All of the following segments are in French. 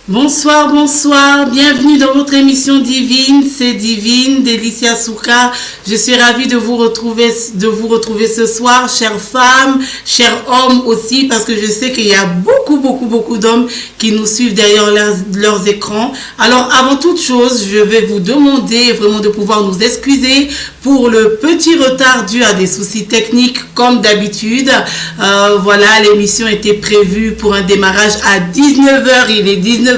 Bonsoir, bonsoir, bienvenue dans votre émission Divine, c'est Divine, Délicia Souka. Je suis ravie de vous retrouver ce soir, chères femmes, chers hommes aussi, parce que je sais qu'il y a beaucoup d'hommes qui nous suivent derrière leurs écrans. Alors, avant toute chose, je vais vous demander vraiment de pouvoir nous excuser pour le petit retard dû à des soucis techniques comme d'habitude. Voilà, l'émission était prévue pour un démarrage à 19h, il est 19h22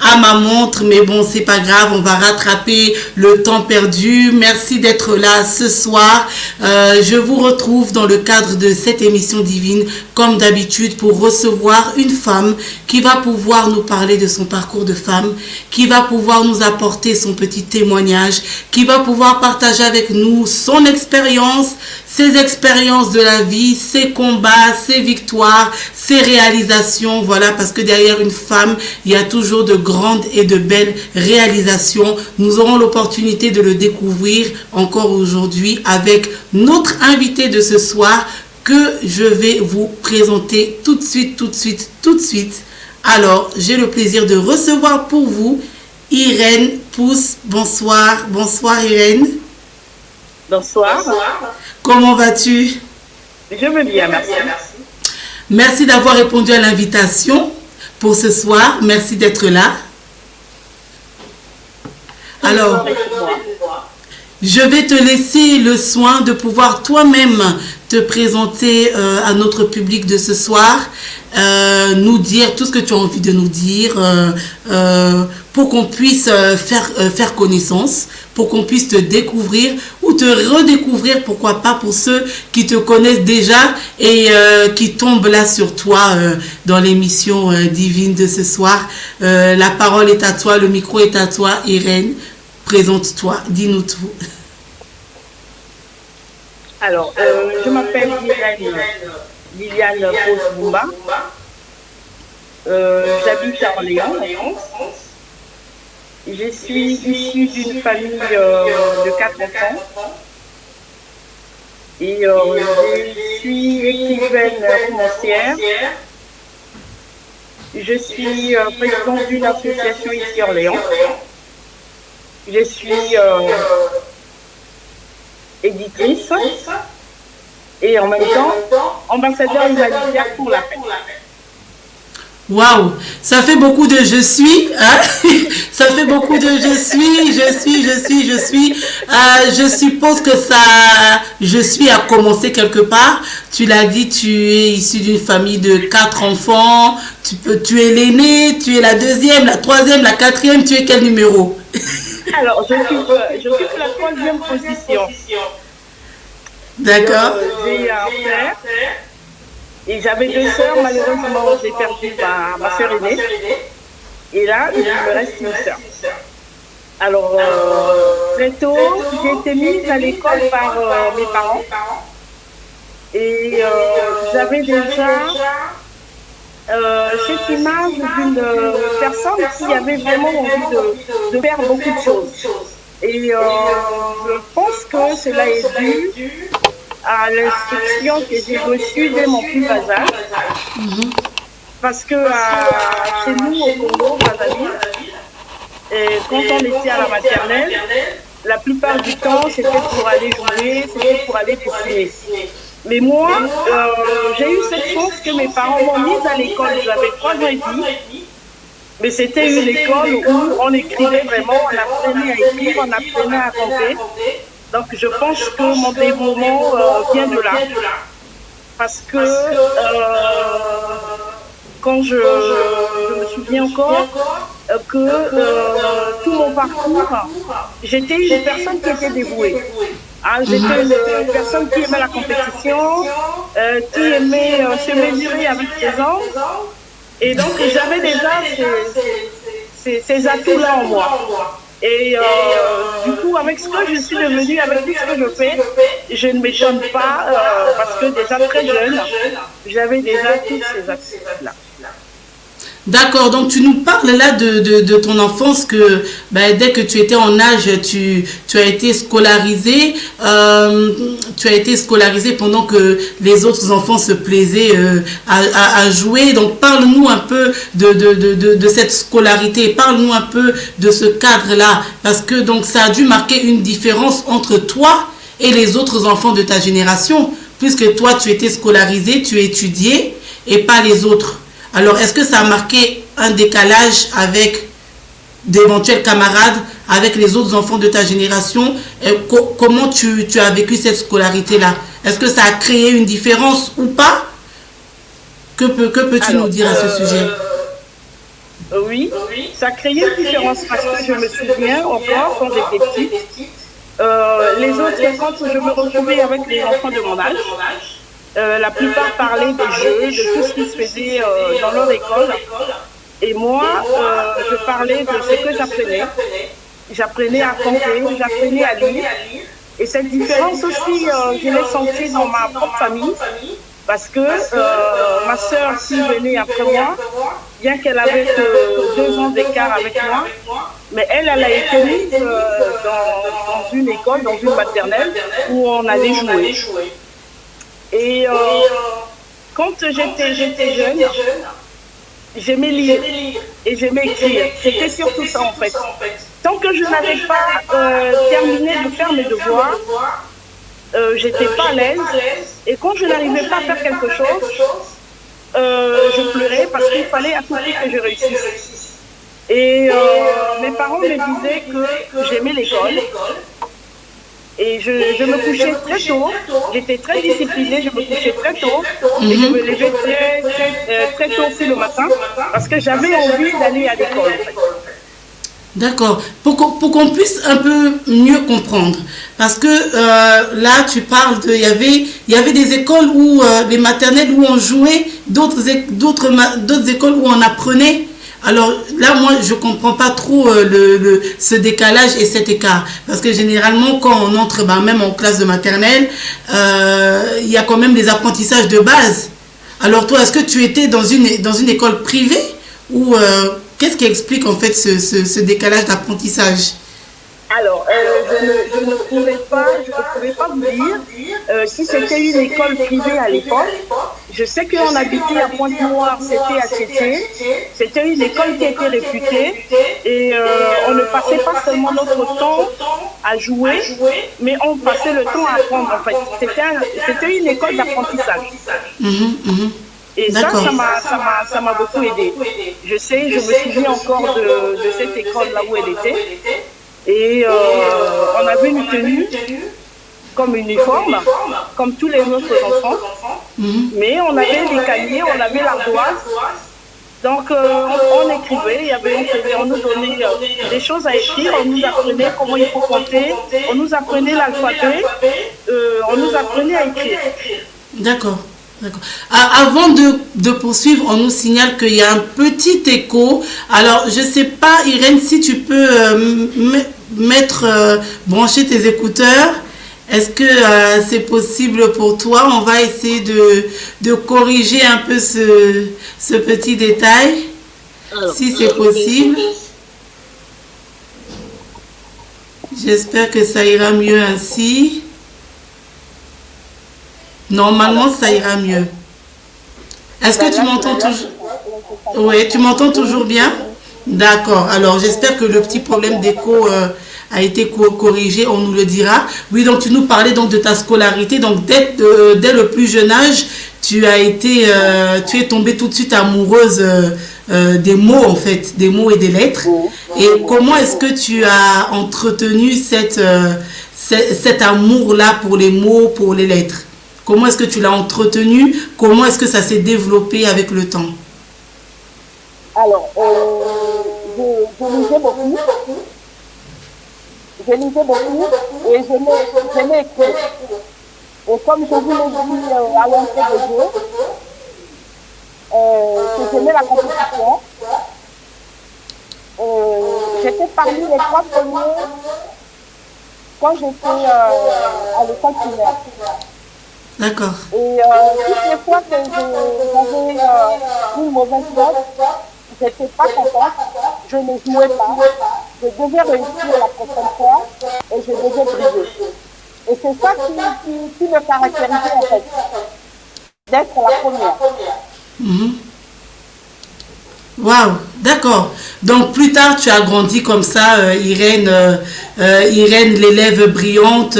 à ma montre, mais bon, c'est pas grave, on va rattraper le temps perdu. Merci d'être là ce soir. Je vous retrouve dans le cadre de cette émission divine, comme d'habitude, pour recevoir une femme qui va pouvoir nous parler de son parcours de femme, qui va pouvoir nous apporter son petit témoignage, qui va pouvoir partager avec nous son expérience, ses expériences de la vie, ses combats, ses victoires, ses réalisations. Voilà, parce que derrière une femme, il y a toujours de grandes et de belles réalisations. Nous aurons l'opportunité de le découvrir encore aujourd'hui avec notre invité de ce soir que je vais vous présenter tout de suite. Alors, j'ai le plaisir de recevoir pour vous Irène Pousse. Bonsoir, Irène. Bonsoir. Comment vas-tu? Je vais bien, merci. Merci d'avoir répondu à l'invitation pour ce soir. Merci d'être là. Alors, je vais te laisser le soin de pouvoir toi-même te présenter à notre public de ce soir, nous dire tout ce que tu as envie de nous dire pour qu'on puisse faire connaissance, pour qu'on puisse te découvrir ou te redécouvrir, pourquoi pas, pour ceux qui te connaissent déjà et qui tombent là sur toi dans l'émission divine de ce soir. La parole est à toi, le micro est à toi, Irène. Présente-toi, dis-nous tout. Alors, je m'appelle Liliane Pousse-Boumba. J'habite à Orléans, en France. Je suis issue d'une famille de 4 enfants. Et je suis écrivaine romancière. Je suis présidente d'une association ici à Orléans. Je suis éditrice et en même temps ambassadeur humanitaire pour la paix. Waouh, ça fait beaucoup de je suis, hein? Ça fait beaucoup de je suis. Je suppose que je suis a commencé quelque part. Tu l'as dit, tu es issu d'une famille de 4 enfants. Tu es l'aînée, tu es la deuxième, la troisième, la quatrième. Tu es quel numéro? Alors, j'occupe la 3e position. D'accord. J'ai un frère et j'avais 2 sœurs. Malheureusement, j'ai perdu ma sœur aînée. Et là, il me reste une sœur. Alors, très tôt, j'ai été mise à l'école par mes parents. Et j'avais déjà cette image d'une personne qui avait vraiment envie de faire beaucoup de choses. Et je pense que cela est dû à l'instruction que j'ai reçue dès mon plus bas âge. Parce que chez nous, au Congo, Brazzaville, quand on était à la maternelle, la plupart du temps, c'était pour aller jouer, c'était pour aller dessiner. Mais moi, j'ai eu cette chance que mes parents m'ont mise à l'école. J'avais 3 ans et demi. Mais c'était une école où on écrivait vraiment, on apprenait à écrire, on apprenait à compter. Donc je pense que mon dévouement vient de là. Parce que quand je me souviens encore que tout mon parcours, j'étais une personne qui était dévouée. J'étais une personne qui aimait la compétition, qui aimait se mesurer avec les autres. Et donc, j'avais déjà ces atouts-là en moi. Et du coup, avec ce que je suis devenue, avec tout ce que je fais, je ne m'étonne pas parce que déjà très jeune, j'avais déjà tous ces atouts-là. D'accord, donc tu nous parles là de ton enfance que ben, dès que tu étais en âge, tu as été scolarisé, tu as été scolarisé pendant que les autres enfants se plaisaient à jouer. Donc parle-nous un peu de cette scolarité, parle-nous un peu de ce cadre-là, parce que donc ça a dû marquer une différence entre toi et les autres enfants de ta génération, puisque toi tu étais scolarisé, tu étudiais et pas les autres. Alors, est-ce que ça a marqué un décalage avec d'éventuels camarades, avec les autres enfants de ta génération? Comment tu as vécu cette scolarité-là? Est-ce que ça a créé une différence ou pas? Que peux-tu nous Alors, dire à ce sujet? oui, ça a créé une différence parce que je me souviens encore quand j'étais petite, les autres, quand je me retrouvais avec les enfants de mon âge, la plupart parlaient des jeux, de tout ce qui se faisait dans leur école. Et moi, je parlais de ce que j'apprenais. J'apprenais à compter, j'apprenais à lire. Et cette différence aussi, je l'ai sentie dans ma propre famille. Parce que ma sœur qui venait après moi, bien qu'elle avait 2 ans d'écart avec moi, mais elle a été mise dans une école, dans une maternelle, où on allait jouer. Et quand j'étais jeune, j'aimais lire et j'aimais écrire. C'était surtout ça en fait. Tant que je n'avais pas terminé de faire mes devoirs, j'étais pas à l'aise. Et quand je n'arrivais pas à faire quelque chose, je pleurais parce qu'il fallait à tout prix que je réussisse. Et mes parents me disaient que j'aimais l'école. Et je me couchais très tôt, j'étais très disciplinée, je me couchais très tôt et je me levais très tôt aussi le matin parce que j'avais envie d'aller à l'école. En fait. D'accord. Pour qu'on puisse un peu mieux comprendre, parce que là tu parles de, il y avait des écoles où des maternelles où on jouait, d'autres écoles où on apprenait. Alors là, moi, je comprends pas trop ce décalage et cet écart. Parce que généralement, quand on entre, ben, même en classe de maternelle, il y a quand même des apprentissages de base. Alors toi, est-ce que tu étais dans une école privée ou qu'est-ce qui explique en fait ce décalage d'apprentissage? Alors, je ne pouvais pas vous dire si c'était une école privée à l'époque. Je sais qu'on habitait à Pointe-Noire, c'était à Tchétché. C'était une école qui était réputée et on ne passait pas seulement notre temps à jouer, mais on passait le temps à apprendre en fait. C'était une école d'apprentissage. Et ça m'a beaucoup aidé. Je me souviens encore de cette école-là où elle était. Et on avait une tenue comme uniforme, comme tous les autres enfants. Mais on avait des cahiers, on avait l'ardoise. Donc on écrivait, on nous donnait des choses à écrire, on nous apprenait comment il faut compter, on nous apprenait l'alphabet, on nous apprenait à écrire. D'accord. D'accord. Avant de poursuivre, on nous signale qu'il y a un petit écho. Alors, je ne sais pas, Irène, si tu peux brancher tes écouteurs. Est-ce que c'est possible pour toi? On va essayer de corriger un peu ce petit détail, alors, si c'est possible. J'espère que ça ira mieux ainsi. Normalement, ça ira mieux. Est-ce que tu m'entends toujours? Oui, tu m'entends toujours bien? D'accord. Alors, j'espère que le petit problème d'écho a été corrigé, on nous le dira. Oui, donc tu nous parlais donc de ta scolarité. Donc, dès le plus jeune âge, tu es tombée tout de suite amoureuse des mots, en fait, des mots et des lettres. Et comment est-ce que tu as entretenu cet amour-là pour les mots, pour les lettres? Comment est-ce que tu l'as entretenu? Comment est-ce que ça s'est développé avec le temps? Alors, je lisais beaucoup. Je lisais beaucoup et j'aimais écrire. Et comme je vous l'ai dit à l'entrée de jeu, que j'aimais la compétition. J'étais parmi les 3 premiers quand j'étais à l'école primaire. D'accord. Et toutes les fois que j'avais une mauvaise note, j'étais pas contente, je ne jouais pas, je devais réussir la prochaine fois et je devais briller. Et c'est ça qui me caractérisait en fait, d'être la première. Waouh, d'accord. Donc plus tard, tu as grandi comme ça, Irène, Irène, l'élève brillante,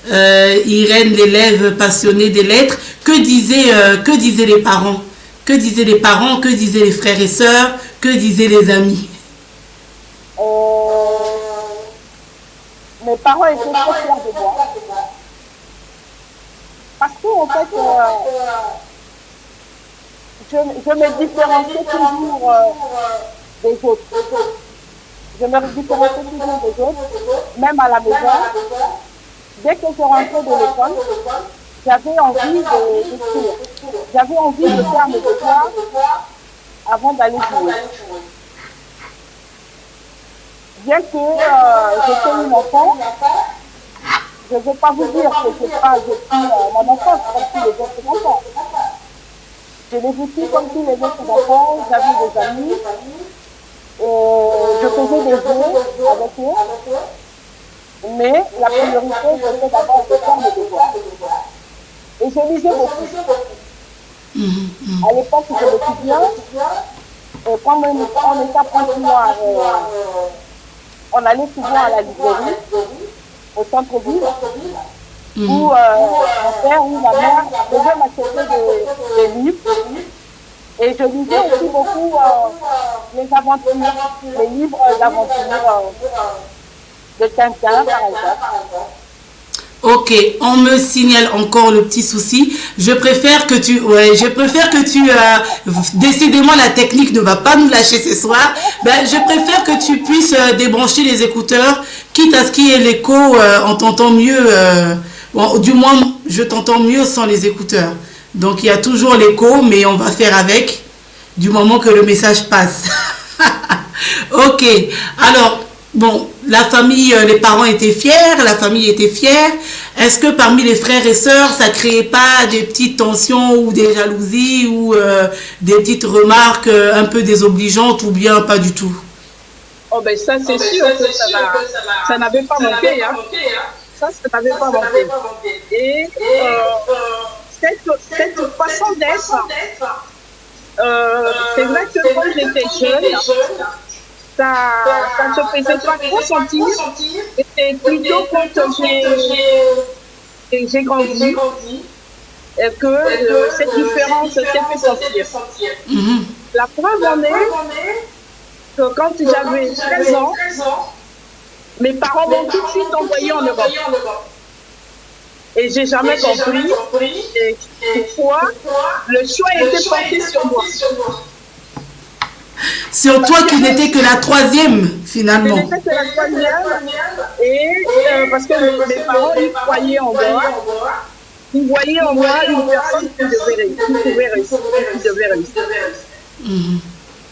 Irène, l'élève passionnée des lettres. Que disaient les parents? Que disaient les parents? Que disaient les frères et sœurs? Que disaient les amis? Mes parents étaient très fiers de moi. Parce qu'en fait, je me différenciais toujours des autres. Je me différenciais toujours des autres, même à la maison. Dès que je rentrais de l'école, j'avais envie d'écrire. J'avais envie de faire mes devoirs avant d'aller jouer. Bien que j'étais une enfant, je ne vais pas vous dire que je n'ai pas vécu mon enfance comme tous les autres enfants. Je l'ai vécu comme tous les autres enfants, j'avais des amis, je faisais des jeux avec eux, mais la priorité c'était d'abord de faire mes devoirs. Et je lisais beaucoup. À l'époque, je l'étais bien, et quand on était à on allait souvent à la librairie, au centre-ville, où mon père ou ma mère devaient m'acheter des livres. Et je lisais aussi beaucoup les aventures, les livres d'aventures de Tintin, par exemple. Ok, on me signale encore le petit souci. Je préfère que tu, décidément la technique ne va pas nous lâcher ce soir. Ben, je préfère que tu puisses débrancher les écouteurs, quitte à ce qu'il y ait l'écho, on t'entend mieux. Bon, du moins, je t'entends mieux sans les écouteurs. Donc il y a toujours l'écho, mais on va faire avec, du moment que le message passe. Ok, alors. Bon, la famille, les parents étaient fiers, la famille était fière. Est-ce que parmi les frères et sœurs, ça créait pas des petites tensions ou des jalousies ou des petites remarques un peu désobligeantes ou bien pas du tout? Oh ben ça c'est sûr que ça n'avait pas manqué. Hein. Ça n'avait pas manqué. Et cette façon d'être, c'est vrai que quand j'étais jeune, ça ne se faisait pas trop sentir. Et plutôt quand j'ai grandi et que cette différence s'est fait sentir. La preuve en est que quand j'avais 13 ans, mes parents m'ont tout de suite envoyé en Europe. Et j'ai jamais compris pourquoi le choix était porté sur moi. Sur toi qui n'étais que la troisième, finalement. Je n'étais que la troisième, et parce que mes parents, ils croyaient en moi. Ils voyaient en moi une personne qui devait réussir.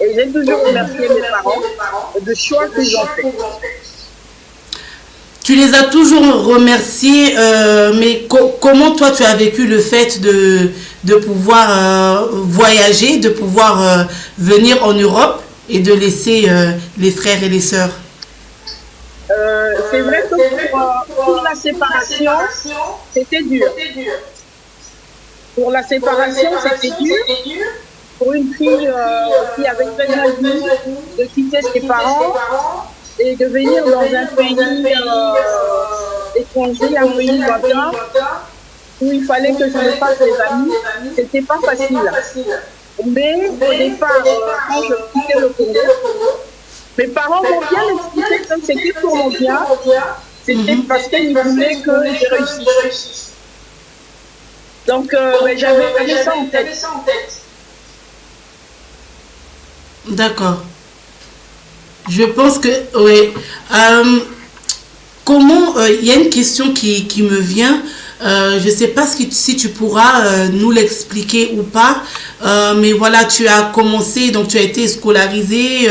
Et j'ai toujours remercié mes parents du choix qu'ils ont fait. Tu les as toujours remerciés, mais comment toi tu as vécu le fait de pouvoir voyager, de pouvoir venir en Europe et de laisser les frères et les sœurs? C'est vrai que pour la séparation, c'était dur. Pour la séparation, c'était dur. Pour une fille qui avait très envie de quitter ses parents et de venir dans un pays étranger, un pays lointain, où il fallait que je me fasse des amis, c'était pas facile. Mais au départ, quand je quittais le Congo, mes parents m'ont bien expliqué que c'était pour mon bien, c'était parce qu'ils voulaient que je réussisse. Donc j'avais ça en tête. D'accord. Je pense que, oui. Comment, il y a une question qui me vient. Je ne sais pas si tu pourras nous l'expliquer ou pas, mais voilà, tu as commencé, donc tu as été scolarisé,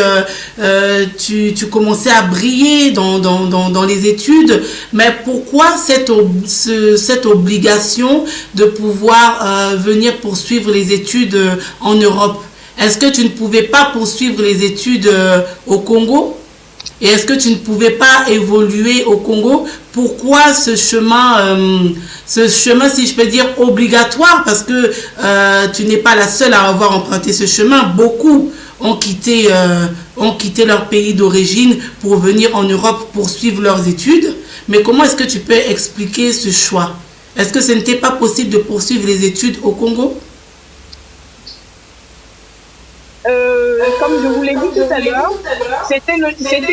tu commençais à briller dans les études, mais pourquoi cette obligation de pouvoir venir poursuivre les études en Europe? est-ce que tu ne pouvais pas poursuivre les études au Congo? Et est-ce que tu ne pouvais pas évoluer au Congo? Pourquoi ce chemin, si je peux dire, obligatoire? Parce que tu n'es pas la seule à avoir emprunté ce chemin. Beaucoup ont quitté leur pays d'origine pour venir en Europe poursuivre leurs études. Mais comment est-ce que tu peux expliquer ce choix? Est-ce que ce n'était pas possible de poursuivre les études au Congo? Comme je vous l'ai dit tout à l'heure, c'était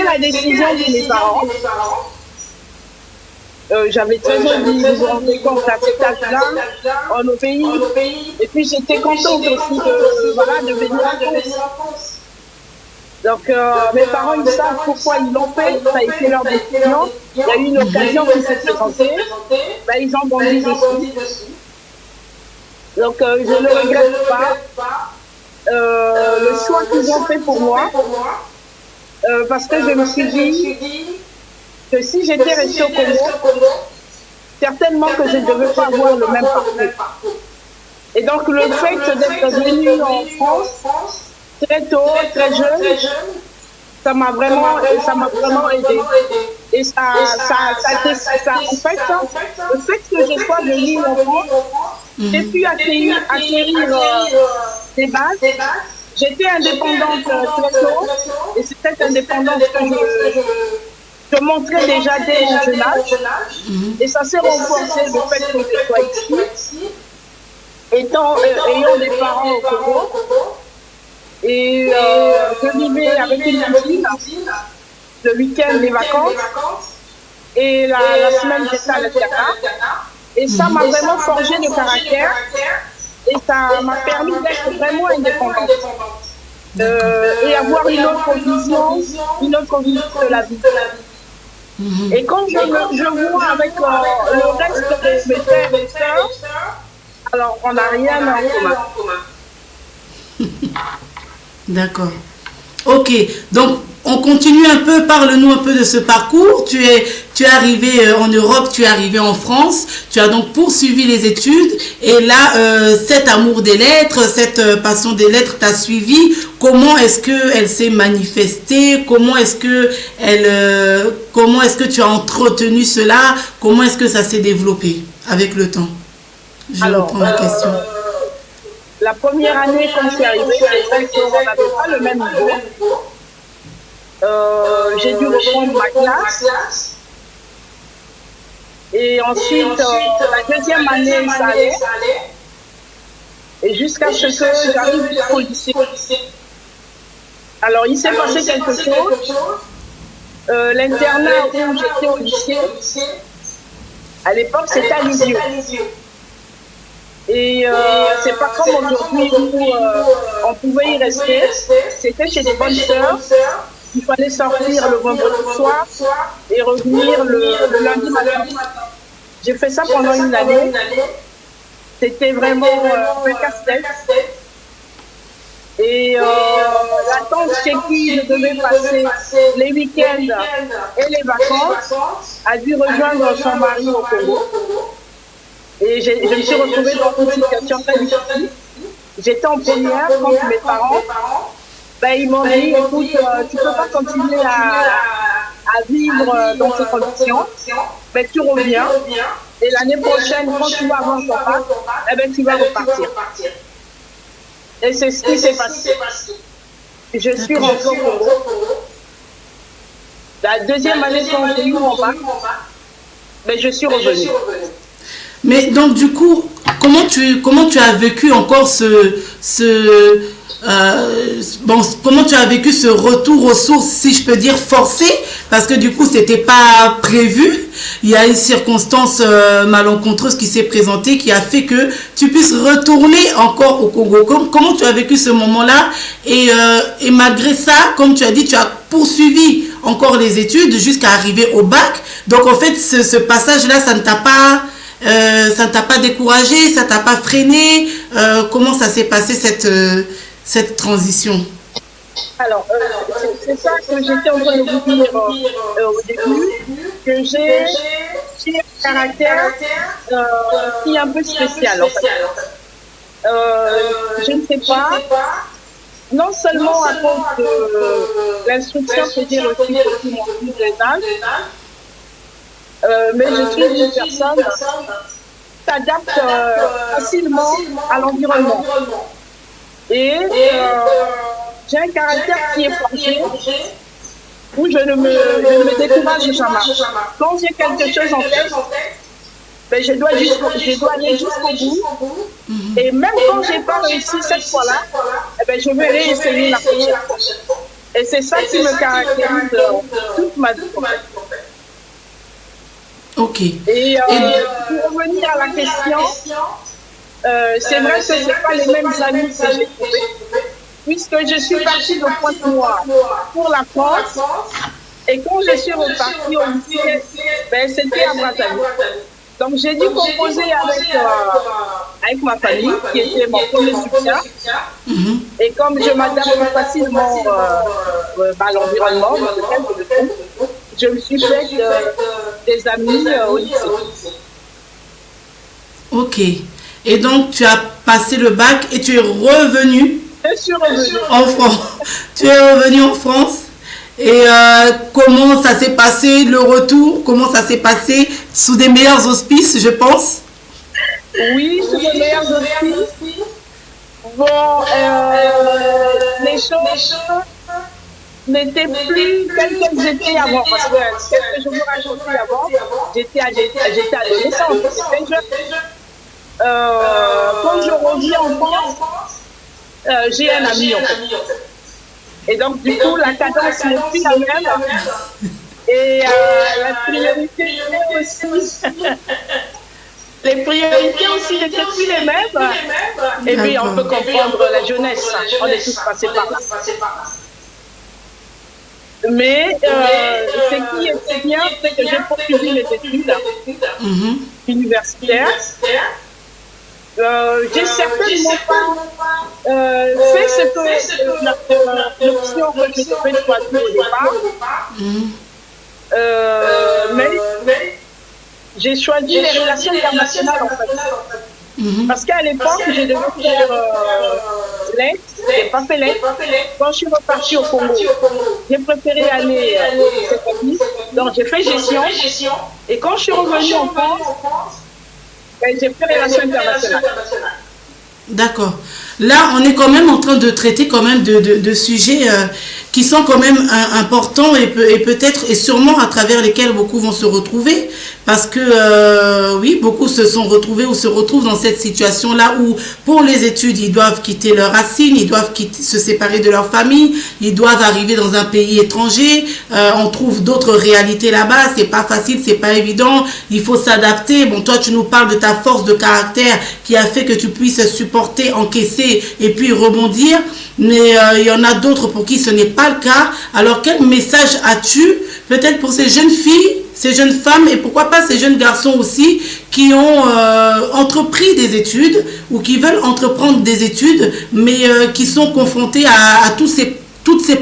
la décision de mes parents. J'avais très envie de vous rendre compte à cet âge-là, en nos pays. Et puis j'étais contente aussi de venir en France. Donc mes parents, ils savent pourquoi ils l'ont fait, ça a été leur décision. Il y a eu une occasion qui s'est présentée, ils ont bondi dessus. Donc je ne le regrette pas. Le choix qu'ils ont fait pour moi, parce que je me suis dit que si j'étais restée au Congo, certainement que je ne devais pas avoir le même parcours. Et donc le fait d'être venue en France très tôt, très jeune, ça m'a vraiment aidé. Et ça, en fait, le fait que je sois venue en France, j'ai pu acquérir des bases. J'étais indépendante très tôt, et c'est cette indépendance que je montrais déjà dès mon jeune âge. Et ça s'est renforcé le fait que je sois ici, ayant des parents au Congo. Et je vivais avec une cousine, le week-end, les vacances, et la semaine j'étais à l'Africa. Et ça m'a vraiment forgé le caractère, et ça m'a permis d'être vraiment indépendante. Et avoir une autre vision de la vie. Et quand je vois avec le reste de mes frères et sœurs, alors on n'a rien en commun. D'accord. Ok, donc on continue un peu, parle-nous un peu de ce parcours. Tu es arrivé en Europe, tu es arrivé en France, tu as donc poursuivi les études et là, cet amour des lettres, cette passion des lettres t'a suivi. Comment est-ce qu'elle s'est manifestée? Comment est-ce que tu as entretenu cela? Comment est-ce que ça s'est développé avec le temps? Je reprends la question. La première année, quand je suis arrivée, c'est vrai qu'on n'avait pas le même niveau. J'ai dû reprendre ma classe. Et ensuite, la deuxième année, ça allait. Et jusqu'à ce que j'arrive au lycée. Alors, il s'est passé quelque chose. L'internat où j'étais au lycée, à l'époque, c'était à Lisieux. Et c'est pas comme aujourd'hui où on pouvait y rester. C'était chez des bonnes sœurs. Il fallait sortir le vendredi soir et revenir le lundi matin. J'ai fait ça pendant une année. C'était vraiment un casse-tête. Et la tante chez qui je devais passer les week-ends et les vacances a dû rejoindre son mari au Congo. Et je me suis retrouvée dans une situation très difficile. J'étais en première quand mes parents, ils m'ont dit, écoute, tu ne peux pas continuer à vivre dans ces conditions, tu reviens. Et l'année prochaine, quand tu vas avoir ton bac, tu vas repartir. Et c'est ce qui s'est passé. Je suis rentrée au Congo. La deuxième année, quand j'ai eu mon bac, je suis revenue. Mais donc du coup, comment tu as vécu encore comment tu as vécu ce retour aux sources, si je peux dire forcé, parce que du coup c'était pas prévu. Il y a une circonstance malencontreuse qui s'est présentée qui a fait que tu puisses retourner encore au Congo. Comment tu as vécu ce moment-là et malgré ça, comme tu as dit, tu as poursuivi encore les études jusqu'à arriver au bac. Donc en fait, ce passage-là, ça ne t'a pas découragé, ça t'a pas freiné. Comment ça s'est passé cette transition? Alors, c'est ça que j'étais en train de vous dire au début, que j'ai un caractère qui est un peu spécial en fait. Je ne sais pas non seulement à cause de l'instruction que j'ai reçue depuis mon plus jeune âge, mais je suis une personne qui s'adapte facilement à l'environnement. Et j'ai un caractère qui est forgé, où je ne me décourage jamais. Quand j'ai quelque chose en tête, ben je dois aller jusqu'au bout. Et même quand je n'ai pas réussi cette fois-là, eh ben je vais réessayer la prochaine fois. Et c'est ça qui me caractérise toute ma vie. Ok. Et pour revenir à la question, c'est vrai que ce n'est pas les mêmes amis que j'ai trouvés, puisque je suis partie de Pointe-Noire pour la France. Et quand je suis repartie au lycée, ben, c'était à Brazzaville. Donc j'ai dû composer avec ma famille, qui était mon premier soutien. Et comme je m'adapte facilement à l'environnement dans lequel je me trouve, je me suis fait des amis au lycée. Ok. Et donc, tu as passé le bac et tu es revenu Je suis revenue en France. Tu es revenu en France. Et comment ça s'est passé, le retour? Comment ça s'est passé? Sous des meilleurs auspices, je pense. Oui, sous les meilleurs auspices. Bon, les choses n'étaient plus telles qu'elles étaient avant. Parce que ce que je vous racontais avant, j'étais adolescente, j'étais jeune. Quand je reviens en France, j'ai un ami en fait. Et donc du coup, la cadence n'est plus la même. Et la priorité aussi. Les priorités aussi n'étaient plus les mêmes. Et puis on peut comprendre la jeunesse. On est tous passés par là. Mais ce qui était bien, c'est que j'ai poursuivi mes études universitaires. J'ai certainement pas fait ce que l'option que je devais choisir au départ. Mais j'ai choisi les relations internationales en fait. Parce qu'à l'époque, je devais faire l'Inde, je n'ai pas fait l'Inde. Quand je suis repartie au Congo, j'ai préféré aller cette année. Donc j'ai fait gestion. Et quand je suis revenue en France, j'ai fait relations internationales. D'accord. Là, on est quand même en train de traiter quand même de sujets qui sont quand même importants et peut-être et sûrement à travers lesquels beaucoup vont se retrouver. Parce que oui, beaucoup se sont retrouvés ou se retrouvent dans cette situation-là où pour les études, ils doivent quitter leurs racines, ils doivent se séparer de leur famille, ils doivent arriver dans un pays étranger. On trouve d'autres réalités là-bas. C'est pas facile, c'est pas évident. Il faut s'adapter. Bon, toi, tu nous parles de ta force de caractère qui a fait que tu puisses supporter, encaisser et puis rebondir. Mais il y en a d'autres pour qui ce n'est pas le cas. Alors, quel message as-tu peut-être pour ces jeunes filles, ces jeunes femmes et pourquoi pas ces jeunes garçons aussi qui ont entrepris des études ou qui veulent entreprendre des études mais qui sont confrontés à toutes ces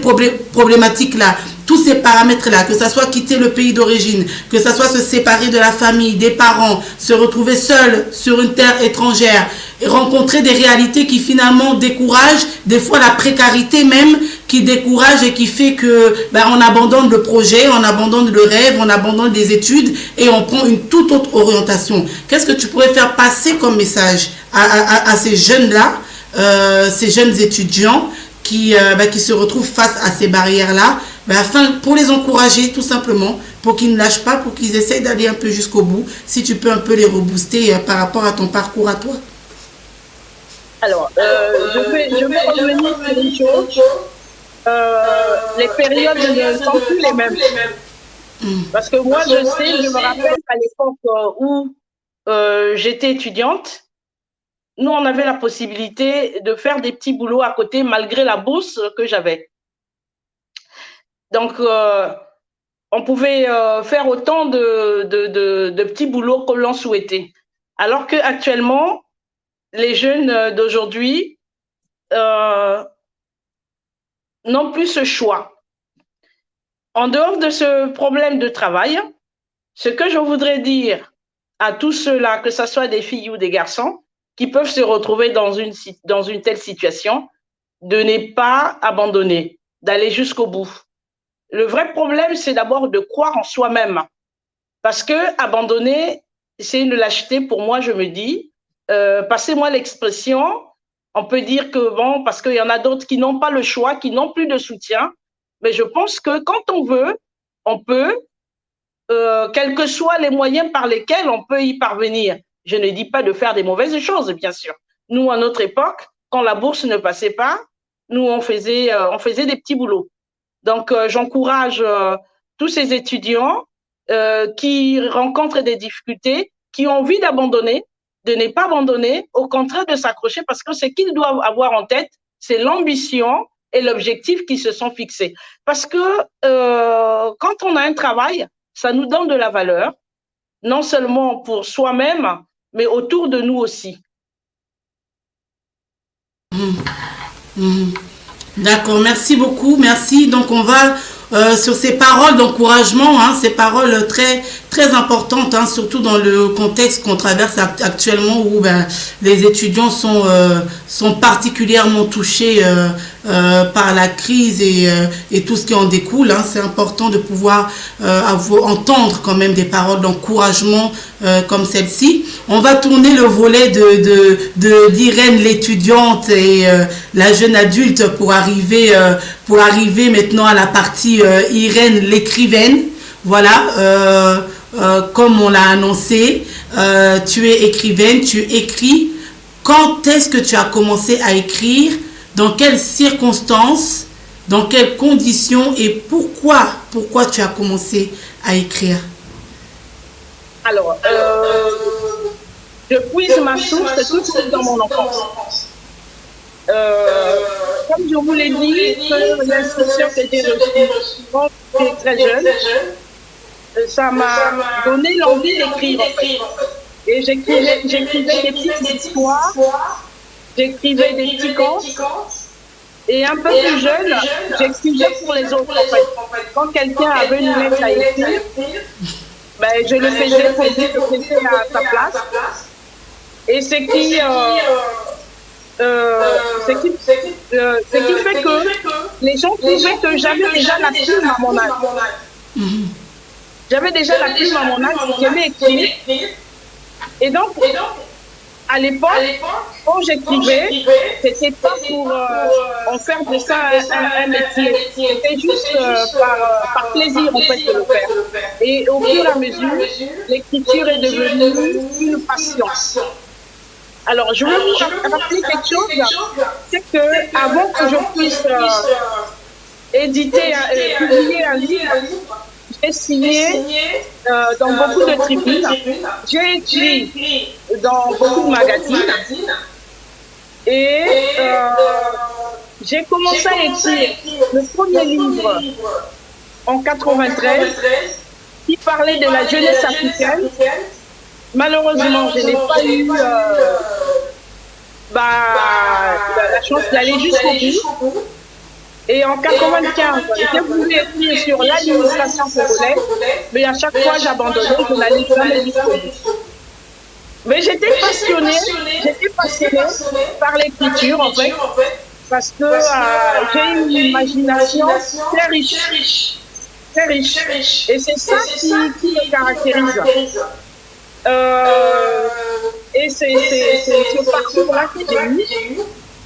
problématiques-là, tous ces paramètres-là, que ça soit quitter le pays d'origine, que ça soit se séparer de la famille, des parents, se retrouver seul sur une terre étrangère, et rencontrer des réalités qui finalement découragent, des fois la précarité même qui décourage et qui fait que on abandonne le projet, on abandonne le rêve, on abandonne des études et on prend une toute autre orientation. Qu'est-ce que tu pourrais faire passer comme message à ces jeunes-là, ces jeunes étudiants qui se retrouvent face à ces barrières-là, afin pour les encourager tout simplement, pour qu'ils ne lâchent pas, pour qu'ils essayent d'aller un peu jusqu'au bout, si tu peux un peu les rebooster par rapport à ton parcours à toi. Alors, je vais revenir sur une chose. Les périodes ne sont plus les mêmes. Parce que moi, je me rappelle à l'époque où j'étais étudiante, nous, on avait la possibilité de faire des petits boulots à côté malgré la bourse que j'avais. Donc, on pouvait faire autant de petits boulots que l'on souhaitait. Alors qu'actuellement, les jeunes d'aujourd'hui n'ont plus ce choix. En dehors de ce problème de travail, ce que je voudrais dire à tous ceux-là, que ce soit des filles ou des garçons, qui peuvent se retrouver dans une telle situation, de ne pas abandonner, d'aller jusqu'au bout. Le vrai problème, c'est d'abord de croire en soi-même. Parce que abandonner, c'est une lâcheté pour moi, je me dis. Passez-moi l'expression, on peut dire que bon, parce qu'il y en a d'autres qui n'ont pas le choix, qui n'ont plus de soutien. Mais je pense que quand on veut, on peut, quels que soient les moyens par lesquels on peut y parvenir. Je ne dis pas de faire des mauvaises choses, bien sûr. Nous, à notre époque, quand la bourse ne passait pas, nous, on faisait des petits boulots. Donc, j'encourage tous ces étudiants qui rencontrent des difficultés, qui ont envie d'abandonner, de ne pas abandonner, au contraire de s'accrocher, parce que ce qu'ils doivent avoir en tête, c'est l'ambition et l'objectif qu'ils se sont fixés. Parce que quand on a un travail, ça nous donne de la valeur, non seulement pour soi-même, mais autour de nous aussi. D'accord, merci beaucoup, merci. Donc on va sur ces paroles d'encouragement, hein, ces paroles très très importantes, hein, surtout dans le contexte qu'on traverse actuellement où les étudiants sont particulièrement touchés par la crise et tout ce qui en découle. Hein. C'est important de pouvoir entendre quand même des paroles d'encouragement comme celle-ci. On va tourner le volet d'Irène l'étudiante et la jeune adulte pour arriver maintenant à la partie Irène l'écrivaine. Voilà, comme on l'a annoncé, tu es écrivaine, tu écris. Quand est-ce que tu as commencé à écrire? Dans quelles circonstances? Dans quelles conditions? Et pourquoi tu as commencé à écrire? Alors, je puise ma source tout de suite dans mon enfance. Comme je vous l'ai dit, que l'instruction que j'ai reçue quand j'étais très jeune, ça m'a donné l'envie d'écrire. Et j'écrivais des petites histoires, j'écrivais des petits contes. Et un peu plus jeune, j'écrivais pour les autres en fait. Quand quelqu'un avait une lettre à écrire, je le faisais pour dire que c'était à sa place. Et ce qui fait que les gens trouvaient que j'avais déjà la plume à mon âge. J'avais déjà la plume à mon âge, j'aimais écrire. Et donc, à l'époque, quand j'écrivais, c'était pas pour en faire de ça un métier. C'était juste par plaisir en fait de le faire. Et au fur et à mesure, l'écriture est devenue une passion. Alors, je veux vous rappeler quelque chose, c'est que avant que je puisse publier un livre, j'ai signé dans beaucoup de tribunes, j'ai écrit dans beaucoup de magazines et j'ai commencé à écrire le premier livre en 93 qui parlait de la jeunesse africaine. Malheureusement, je n'ai pas eu la chance d'aller jusqu'au bout. Et en 95, j'ai voulu écrire sur l'administration congolaise, mais à chaque fois j'abandonnais, je n'allais jamais jusqu'au bout. Mais j'étais passionnée par l'écriture en fait, parce que j'ai une imagination très riche. Et c'est ça qui me caractérise. Et c'est ce parcours-là que j'ai eu.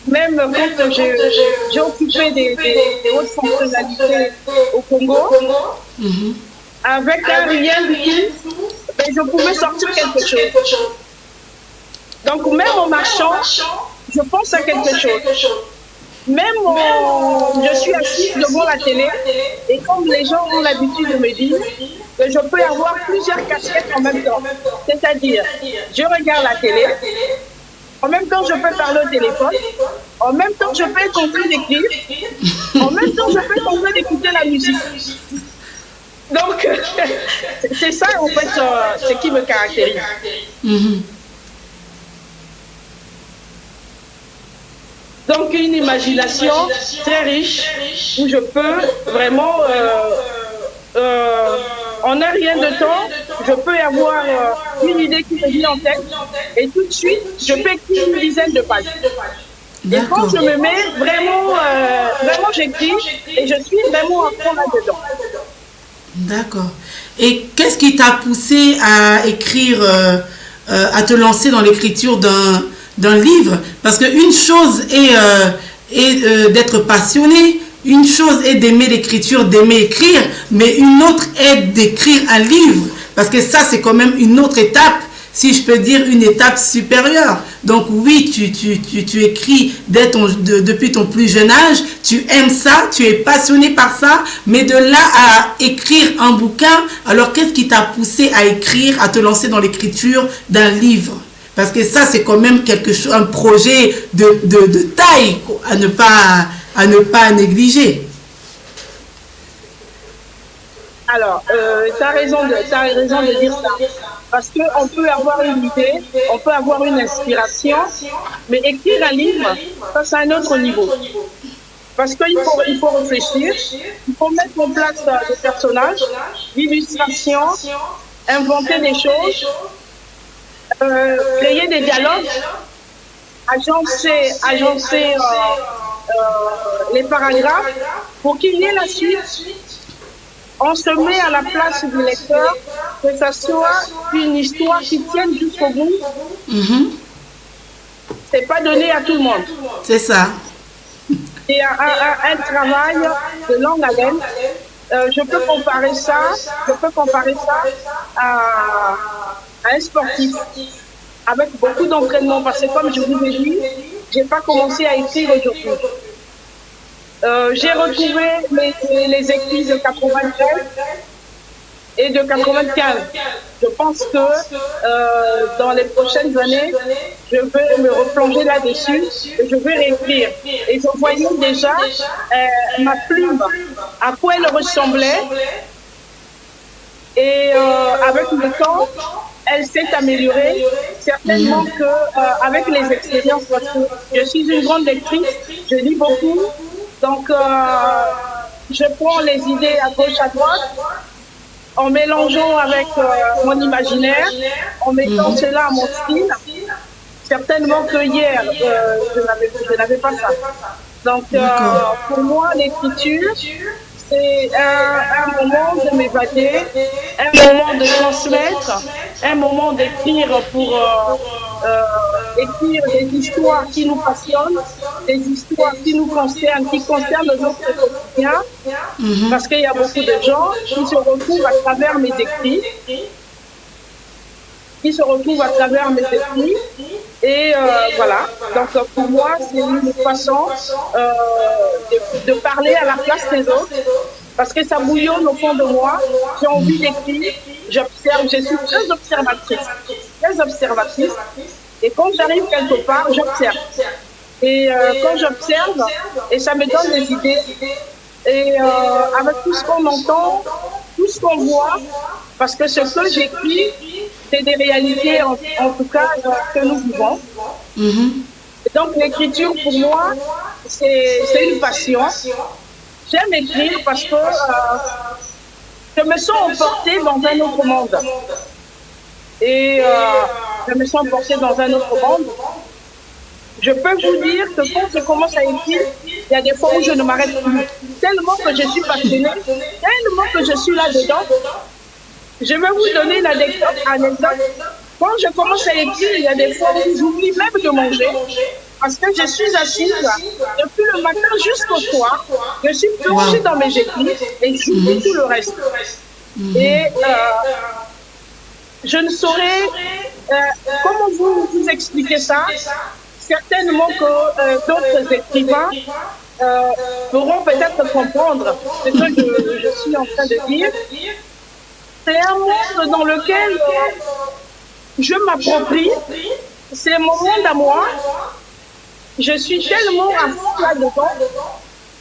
Même quand j'ai occupé des hautes fonctionnalités au Congo, avec un rien du tout, je pouvais sortir quelque chose. Donc même en marchant, je pense à quelque chose. Même je suis assise devant la télé et comme les gens ont l'habitude de me dire que je peux avoir plusieurs casquettes en même temps. C'est-à-dire, je regarde la télé, en même temps je peux parler au téléphone, en même temps je peux être en train d'écrire, en même temps je peux être en train d'écouter la musique. Donc, c'est ça en fait ce qui me caractérise. Donc une imagination très riche où je peux vraiment, en un rien de temps, je peux avoir une idée qui me vient en tête et tout de suite, je peux écrire une dizaine de pages. Et quand je me mets vraiment, vraiment j'écris et je suis vraiment à fond là-dedans. D'accord. Et qu'est-ce qui t'a poussé à écrire, à te lancer dans l'écriture d'un livre? Parce qu'une chose est d'être passionné, une chose est d'aimer l'écriture, d'aimer écrire, mais une autre est d'écrire un livre. Parce que ça, c'est quand même une autre étape, si je peux dire une étape supérieure. Donc oui, tu écris depuis ton plus jeune âge, tu aimes ça, tu es passionné par ça, mais de là à écrire un bouquin, alors qu'est-ce qui t'a poussé à écrire, à te lancer dans l'écriture d'un livre? Parce que ça, c'est quand même quelque chose, un projet de taille à ne pas négliger. Alors, tu as raison de dire ça. Parce qu'on peut avoir une idée, on peut avoir une inspiration, mais écrire un livre, ça c'est un autre niveau. Parce qu'il faut réfléchir, il faut mettre en place des personnages, l'illustration, inventer des choses, créer des dialogues, agencer les paragraphes pour qu'il y ait la suite. On se met à la place du lecteur, que ce soit une histoire qui tienne jusqu'au bout. C'est pas donné à tout le monde. C'est ça. C'est un travail de longue haleine. Je peux comparer ça à un sportif avec beaucoup d'entraînement, parce que comme je vous ai dit, j'ai pas commencé à écrire aujourd'hui. J'ai retrouvé les écrits de 93 et de 95. Je pense que dans les prochaines années, je vais me replonger là-dessus et je vais réécrire. Et je voyais déjà ma plume, à quoi elle ressemblait. Et avec le temps, elle s'est améliorée. Certainement qu'avec les expériences, parce que je suis une grande lectrice, je lis beaucoup. Donc, je prends les idées à gauche, à droite, en mélangeant avec mon imaginaire, en mettant cela à mon style. Certainement que hier, je n'avais pas ça. Donc, pour moi, l'écriture, c'est un moment de m'évader, un moment de transmettre, un moment d'écrire pour écrire des histoires qui nous passionnent, des histoires qui nous concernent, qui concernent notre quotidien, parce qu'il y a beaucoup de gens qui se retrouvent à travers mes écrits, et voilà. Donc pour moi, c'est une façon de parler à la place des autres, parce que ça bouillonne au fond de moi. J'ai envie d'écrire, j'observe, je suis très observatrice. Et quand j'arrive quelque part, j'observe. Et quand j'observe, et ça me donne des idées. Et avec tout ce qu'on entend, tout ce qu'on voit, parce que ce que j'écris, c'est des réalités, en tout cas, que nous vivons. Et donc l'écriture, pour moi, c'est une passion. J'aime écrire parce que je me sens emportée dans un autre monde. Et je me sens emportée dans un autre monde. Je peux vous dire que quand je commence à écrire, il y a des fois où je ne m'arrête plus. Tellement que je suis passionnée, tellement que je suis là-dedans. Je vais vous donner une anecdote. Quand je commence à écrire, il y a des fois où j'oublie même de manger. Parce que je suis assise depuis le matin jusqu'au soir. Je suis plongée dans mes écrits et j'oublie tout le reste. Et je ne saurais comment vous expliquer ça. Certainement que d'autres écrivains pourront peut-être comprendre ce que je suis en train de dire. C'est un monde dans lequel je m'approprie. C'est mon monde à moi. Je suis tellement à fond là-dedans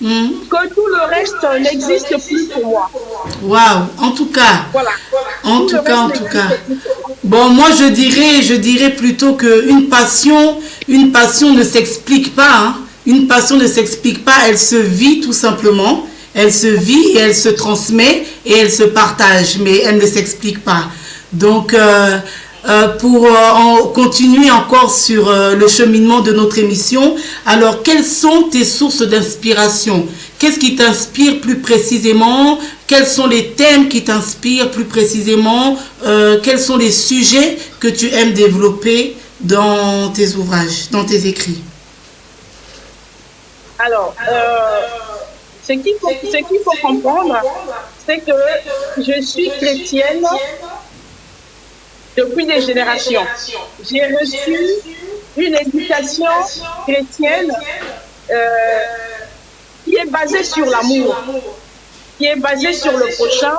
que tout le reste n'existe plus pour moi. Waouh, en tout cas. Voilà. En tout cas. Bon, moi je dirais plutôt qu'une passion ne s'explique pas. Hein. Une passion ne s'explique pas, elle se vit tout simplement. Elle se vit et elle se transmet et elle se partage, mais elle ne s'explique pas. Donc, pour continuer encore sur le cheminement de notre émission. Alors, quelles sont tes sources d'inspiration? Qu'est-ce qui t'inspire plus précisément? Quels sont les thèmes qui t'inspirent plus précisément? Quels sont les sujets que tu aimes développer dans tes ouvrages, dans tes écrits? Alors, ce qu'il faut comprendre, c'est que je suis chrétienne depuis des générations. J'ai reçu une éducation chrétienne qui est basée sur l'amour, qui est basée sur le prochain,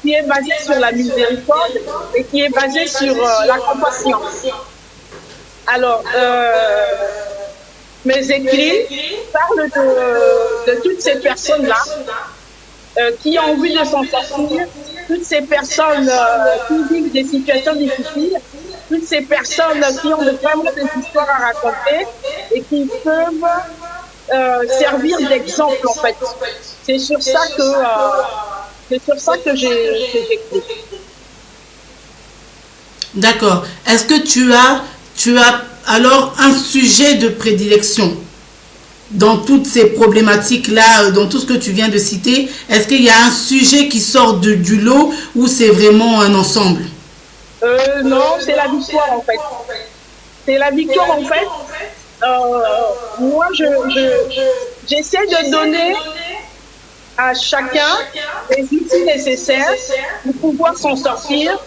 qui est basée sur la miséricorde et qui est basée sur la compassion. Alors, mes écrits parlent de toutes ces personnes-là qui ont envie de s'en sortir, toutes ces personnes qui vivent des situations difficiles, toutes ces personnes qui ont vraiment des histoires à raconter et qui peuvent servir d'exemple en fait. C'est sur ça que j'ai écrit. D'accord. Est-ce que tu as alors un sujet de prédilection dans toutes ces problématiques-là, dans tout ce que tu viens de citer? Est-ce qu'il y a un sujet qui sort du lot ou c'est vraiment un ensemble? Non, c'est la victoire en fait. C'est la victoire en fait. Moi, j'essaie de donner à chacun les outils nécessaires pour pouvoir s'en sortir,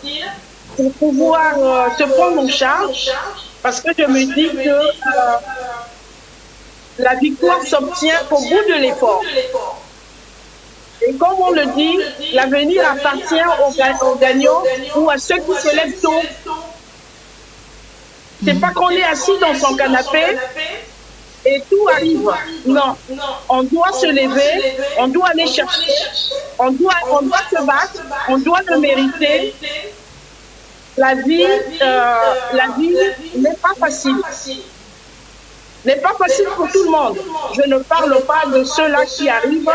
pour pouvoir se prendre en charge, parce que je me dis que la victoire s'obtient au bout de l'effort. Et comme on le dit, l'avenir appartient aux gagnants ou à ceux qui se lèvent tôt. C'est pas qu'on est assis dans son canapé et tout arrive. Non, on doit se lever, on doit aller chercher, on doit se battre, on doit le mériter. La vie n'est pas facile. N'est pas facile pour tout le monde. Je ne parle pas de ceux-là qui arrivent,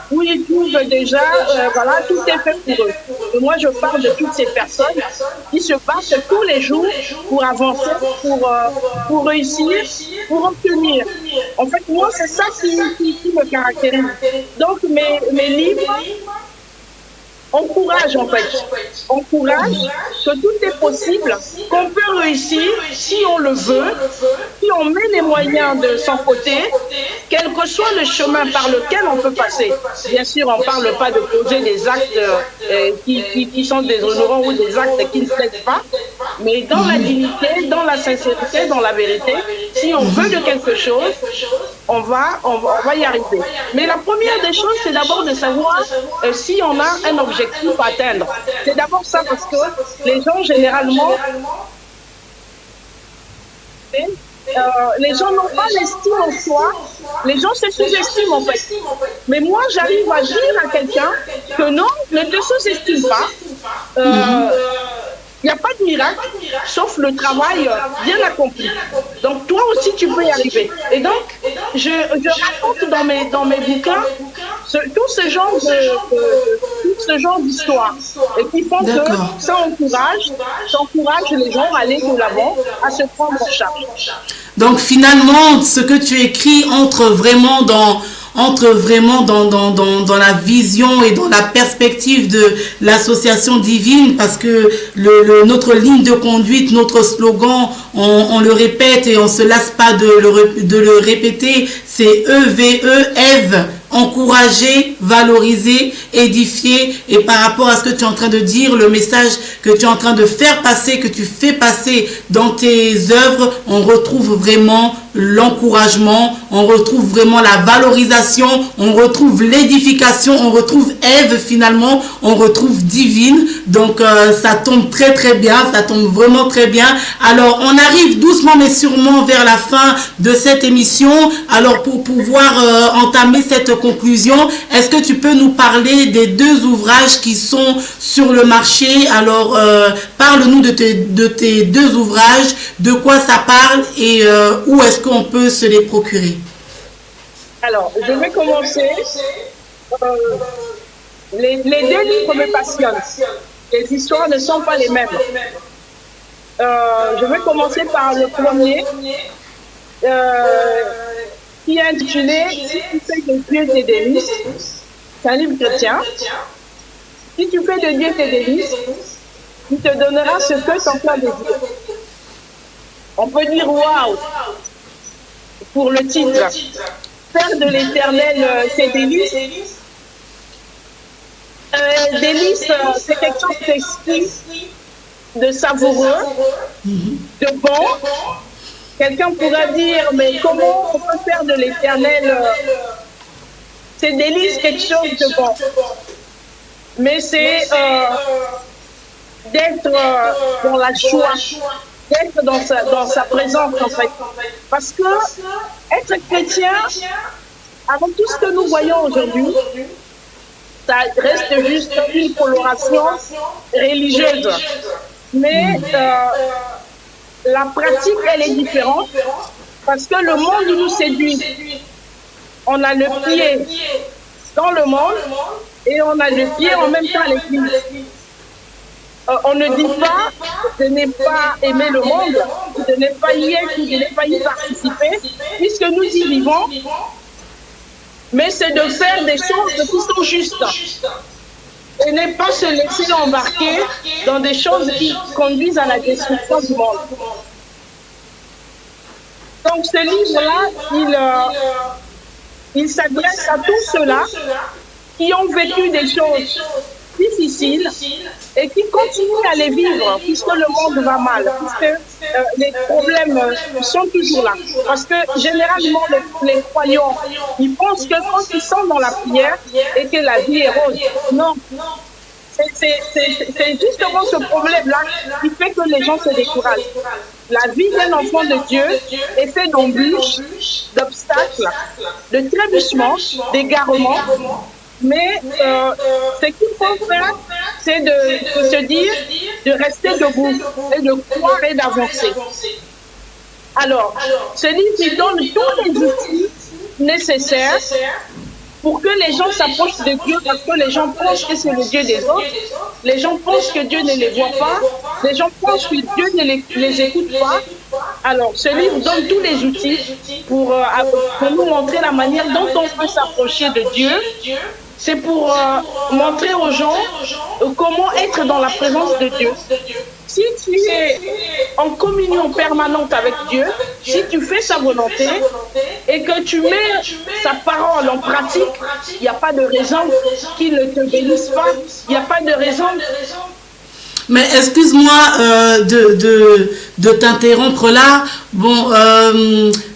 où ils trouvent déjà, voilà, tout est fait pour eux. Et moi, je parle de toutes ces personnes qui se battent tous les jours pour avancer, pour réussir, pour obtenir. En fait, moi, c'est ça qui me caractérise. Donc, mes livres encouragent, en fait. Encourage que tout est possible, qu'on peut réussir si on le veut, si on met les moyens de son côté, quel que soit le chemin par lequel on peut passer. Bien sûr, on ne parle pas de poser des actes qui sont déshonorants ou des actes qui ne plaisent pas, mais dans la dignité, dans la sincérité, dans la vérité, si on veut de quelque chose, on va y arriver. Mais la première des choses, c'est d'abord de savoir si on a un objectif à atteindre. C'est d'abord ça, parce que les gens, généralement, les gens n'ont pas l'estime en soi. Les gens se sous-estiment en fait. Mais moi, j'arrive à dire à quelqu'un que non, ne te sous-estime pas. Il n'y a pas de miracle, sauf le travail bien accompli. Donc, toi aussi, tu peux y arriver. Et donc, je raconte dans mes bouquins tout ce genre d'histoire. Et qui font que ça encourage les gens à aller de l'avant, à se prendre en charge. Donc, finalement, ce que tu écris entre vraiment dans la vision et dans la perspective de l'association divine, parce que notre ligne de conduite, notre slogan, on le répète et on ne se lasse pas de le répéter, c'est EVE, Ève, encourager, valoriser, édifier. Et par rapport à ce que tu es en train de dire, le message que tu es en train de faire passer, que tu fais passer dans tes œuvres, on retrouve vraiment l'encouragement, on retrouve vraiment la valorisation, on retrouve l'édification, on retrouve Ève finalement, on retrouve divine. Donc ça tombe très très bien, ça tombe vraiment très bien. Alors on arrive doucement mais sûrement vers la fin de cette émission. Alors pour pouvoir entamer cette conclusion, est-ce que tu peux nous parler des deux ouvrages qui sont sur le marché? Alors parle-nous de tes deux ouvrages, de quoi ça parle et où est-ce qu'on peut se les procurer? Alors, je vais commencer. Les deux livres me passionnent. Les histoires ne sont pas les mêmes. Je vais commencer par le premier, qui est intitulé Si tu fais de Dieu tes délices. C'est un livre chrétien. Si tu fais de Dieu tes délices, il te donnera ce que ton cœur désire. On peut dire waouh pour le titre. Faire de l'Éternel ses délices. Délices, c'est quelque chose d'exquis, de savoureux, de bon. Quelqu'un pourra dire, mais comment on peut faire de l'Éternel ses délices quelque chose de bon? Mais c'est d'être dans la joie, d'être dans sa présence en fait. Parce que être chrétien, avec tout ce que nous voyons aujourd'hui, ça reste juste une coloration religieuse. Mais la pratique, elle est différente parce que le monde nous séduit. On a le pied dans le monde et on a le pied en même temps à l'église. On ne dit pas de ne pas aimer le monde, de ne pas y être, de ne pas y participer, puisque nous y vivons, mais c'est de faire des choses qui sont justes et ne pas se laisser embarquer dans des choses qui conduisent à la destruction du monde. Donc ce livre-là, il s'adresse à tous ceux-là qui ont vécu des choses difficiles et qui continuent à les vivre puisque le monde va mal, puisque les problèmes sont toujours là. Parce que généralement, les croyants, ils pensent que quand ils sont dans la prière et que la vie est rose. Non. C'est justement ce problème-là qui fait que les gens se découragent. La vie d'un enfant de Dieu est faite d'embûches, d'obstacles, de trébuchements, d'égarements. Mais ce qu'il faut faire, c'est de se dire, de rester debout et de croire et d'avancer. Alors, ce livre, il donne tous les outils nécessaires pour que les gens s'approchent de Dieu, parce que les gens pensent que c'est le Dieu des autres. Les gens pensent que Dieu ne les voit pas. Les gens pensent que Dieu ne les écoute pas. Alors, ce livre donne tous les outils pour nous montrer la manière dont on peut s'approcher de Dieu. C'est pour montrer aux gens comment être dans la présence de Dieu. Si tu es en communion permanente avec Dieu, si tu fais sa volonté et que tu mets sa parole en pratique, il n'y a pas de raison qu'il ne te bénisse pas. Il n'y a pas de raison. Mais excuse-moi de t'interrompre là. Bon,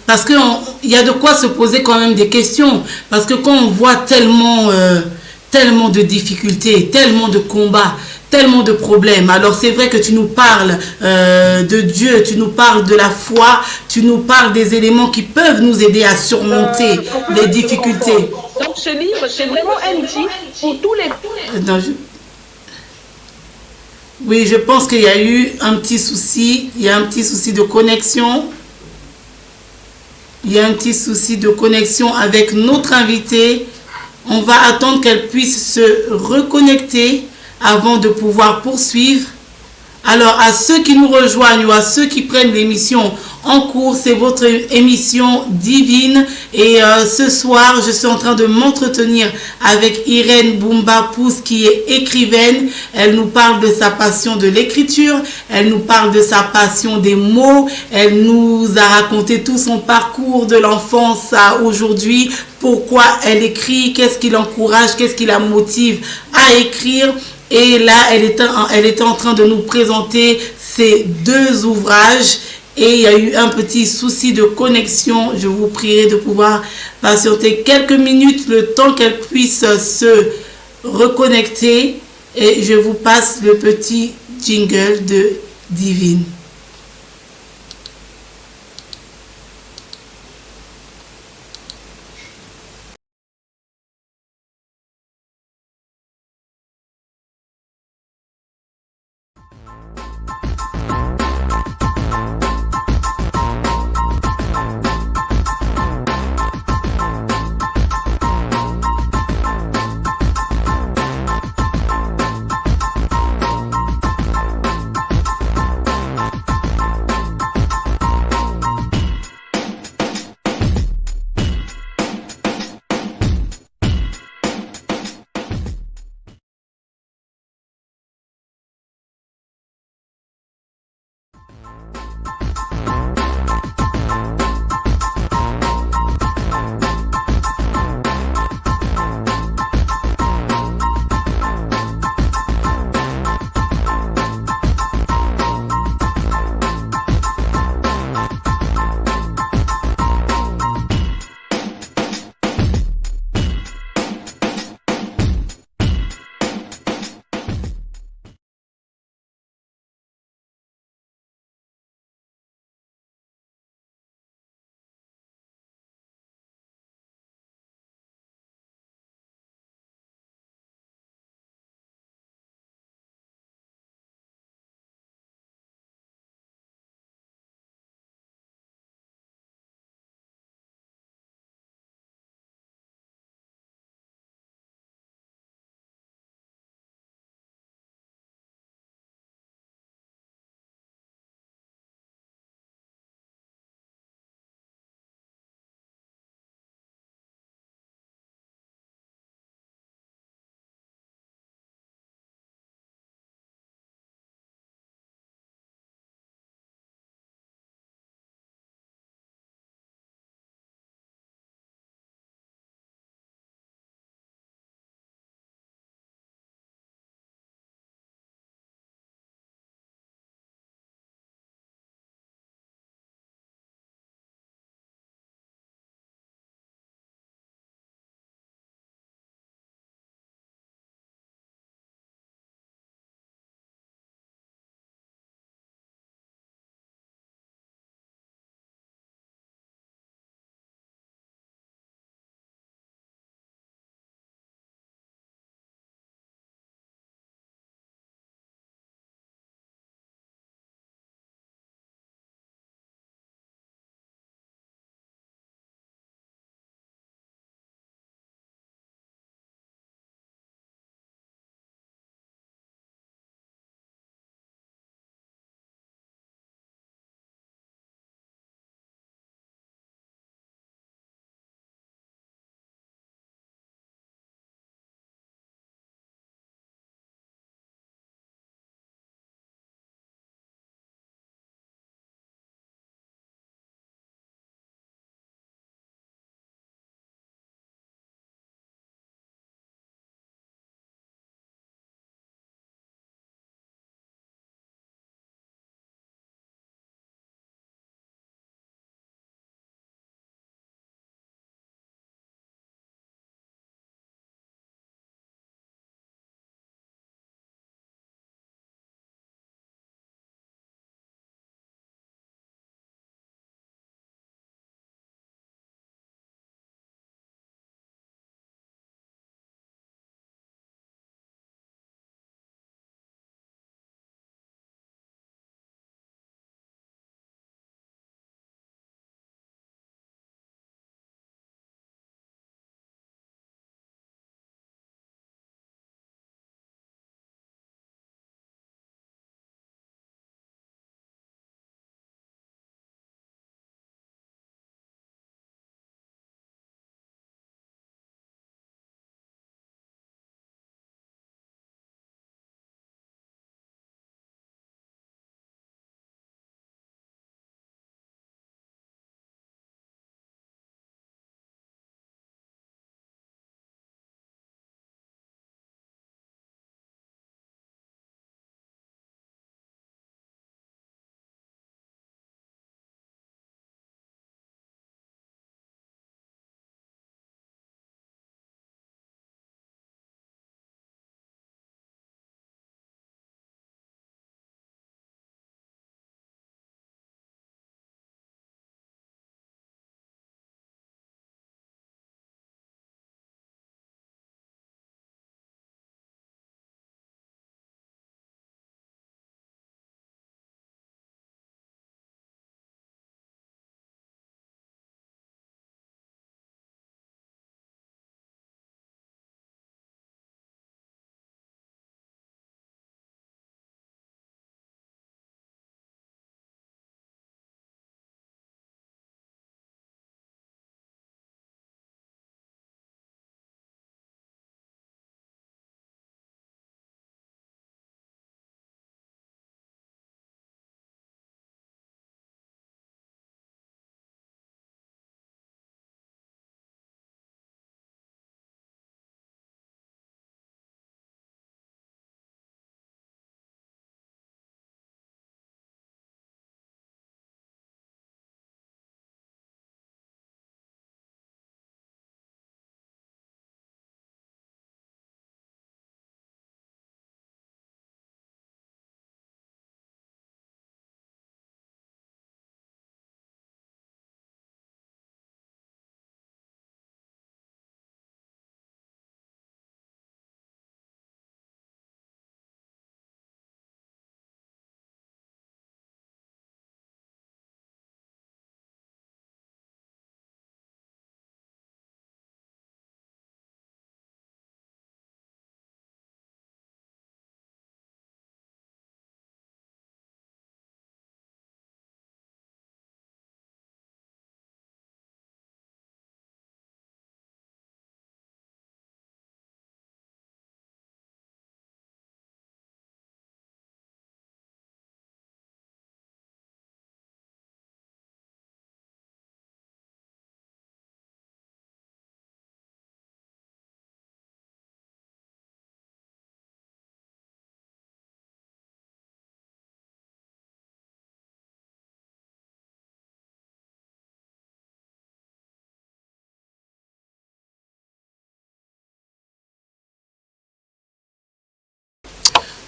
parce qu'il y a de quoi se poser quand même des questions. Parce que quand on voit tellement de difficultés, tellement de combats, tellement de problèmes. Alors c'est vrai que tu nous parles de Dieu, tu nous parles de la foi, tu nous parles des éléments qui peuvent nous aider à surmonter les difficultés. Donc ce livre, c'est vraiment un outil pour tous les... Non, oui, je pense qu'il y a eu un petit souci. Il y a un petit souci de connexion. Il y a un petit souci de connexion avec notre invitée. On va attendre qu'elle puisse se reconnecter avant de pouvoir poursuivre. Alors, à ceux qui nous rejoignent ou à ceux qui prennent l'émission en cours, c'est votre émission divine. Et ce soir, je suis en train de m'entretenir avec Irène Boumba-Pousse, qui est écrivaine. Elle nous parle de sa passion de l'écriture. Elle nous parle de sa passion des mots. Elle nous a raconté tout son parcours de l'enfance à aujourd'hui. Pourquoi elle écrit, qu'est-ce qui l'encourage, qu'est-ce qui la motive à écrire. Et là, elle était en train de nous présenter ces deux ouvrages. Et il y a eu un petit souci de connexion. Je vous prierai de pouvoir patienter quelques minutes, le temps qu'elle puisse se reconnecter. Et je vous passe le petit jingle de Divine.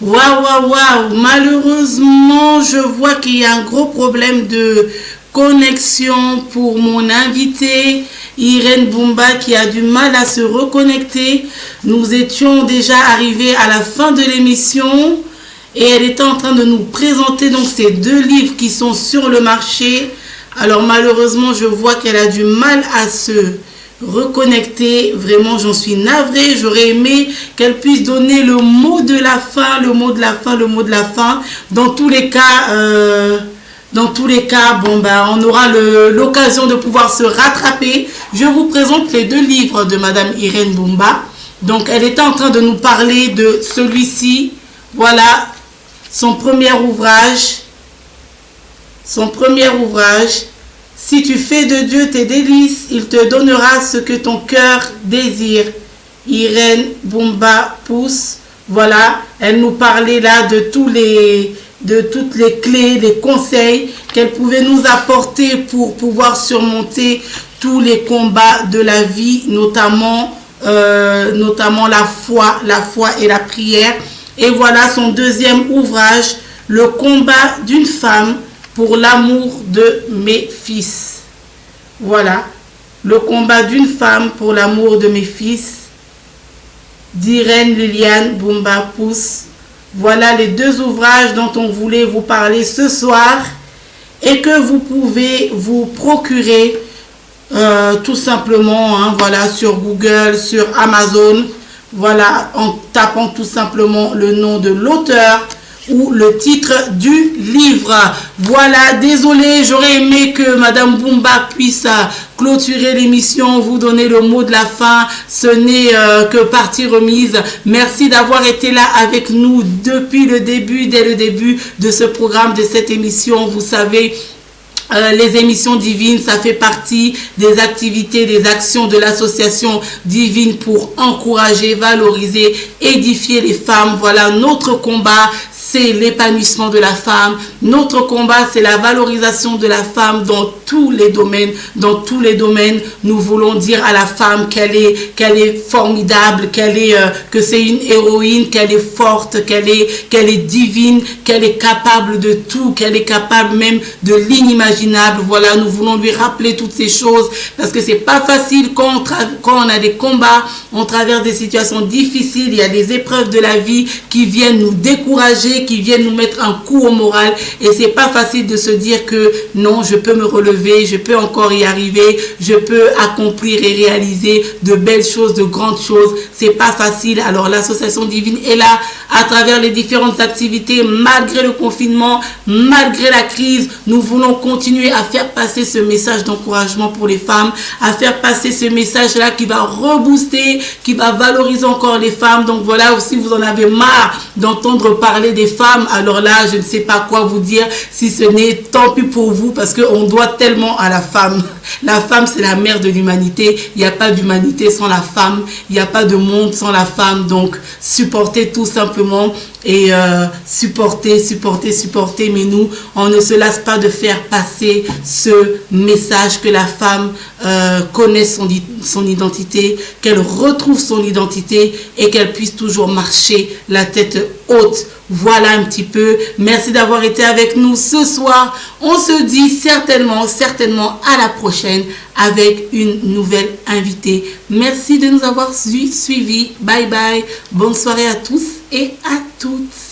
Waouh. Malheureusement, je vois qu'il y a un gros problème de connexion pour mon invité, Irène Boumba, qui a du mal à se reconnecter. Nous étions déjà arrivés à la fin de l'émission et elle était en train de nous présenter donc ces 2 livres qui sont sur le marché. Alors malheureusement, je vois qu'elle a du mal à se reconnecter. Vraiment, j'en suis navrée. J'aurais aimé qu'elle puisse donner le mot de la fin, le mot de la fin. Dans tous les cas, bon, ben, on aura l'occasion de pouvoir se rattraper. Je vous présente les 2 livres de Madame Irène Boumba. Donc, elle était en train de nous parler de celui-ci. Voilà, son premier ouvrage. Si tu fais de Dieu tes délices, il te donnera ce que ton cœur désire. Irène Boumba Pousse. Voilà, elle nous parlait là de toutes les clés, les conseils qu'elle pouvait nous apporter pour pouvoir surmonter tous les combats de la vie, notamment la foi et la prière. Et voilà son 2e ouvrage, Le combat d'une femme pour l'amour de mes fils. Voilà, Le combat d'une femme pour l'amour de mes fils, d'Irène Liliane Boumba Pousse. Voilà les 2 ouvrages dont on voulait vous parler ce soir et que vous pouvez vous procurer tout simplement, hein, voilà, sur Google, sur Amazon, voilà, en tapant tout simplement le nom de l'auteur ou le titre du livre. Voilà, désolé, j'aurais aimé que Madame Boumba puisse clôturer l'émission, vous donner le mot de la fin. Ce n'est que partie remise. Merci d'avoir été là avec nous depuis le début, dès le début de ce programme, de cette émission. Vous savez, les émissions divines, ça fait partie des activités, des actions de l'association divine pour encourager, valoriser, édifier les femmes. Voilà, notre combat, c'est l'épanouissement de la femme. Notre combat, c'est la valorisation de la femme dans tous les domaines. Dans tous les domaines, nous voulons dire à la femme qu'elle est formidable, que c'est une héroïne, qu'elle est forte, qu'elle est divine, qu'elle est capable de tout, qu'elle est capable même de l'inimaginable. Voilà, nous voulons lui rappeler toutes ces choses parce que c'est pas facile quand on a des combats, on traverse des situations difficiles, il y a des épreuves de la vie qui viennent nous décourager, qui viennent nous mettre un coup au moral et c'est pas facile de se dire que non, je peux me relever, je peux encore y arriver, je peux accomplir et réaliser de belles choses, de grandes choses. C'est pas facile. Alors l'association divine est là à travers les différentes activités, malgré le confinement, malgré la crise. Nous voulons continuer à faire passer ce message d'encouragement pour les femmes, à faire passer ce message-là qui va rebooster, qui va valoriser encore les femmes. Donc voilà, si vous en avez marre d'entendre parler des femmes, alors là, je ne sais pas quoi vous dire, si ce n'est tant pis pour vous, parce qu'on doit tellement à la femme. La femme, c'est la mère de l'humanité. Il n'y a pas d'humanité sans la femme. Il n'y a pas de monde sans la femme. Donc, supportez tout simplement et supporter. Mais nous, on ne se lasse pas de faire passer ce message que la femme connaisse son identité, qu'elle retrouve son identité et qu'elle puisse toujours marcher la tête haute. Voilà un petit peu. Merci d'avoir été avec nous ce soir. On se dit certainement à la prochaine avec une nouvelle invitée. Merci de nous avoir suivis. Bye bye. Bonne soirée à tous et à toutes.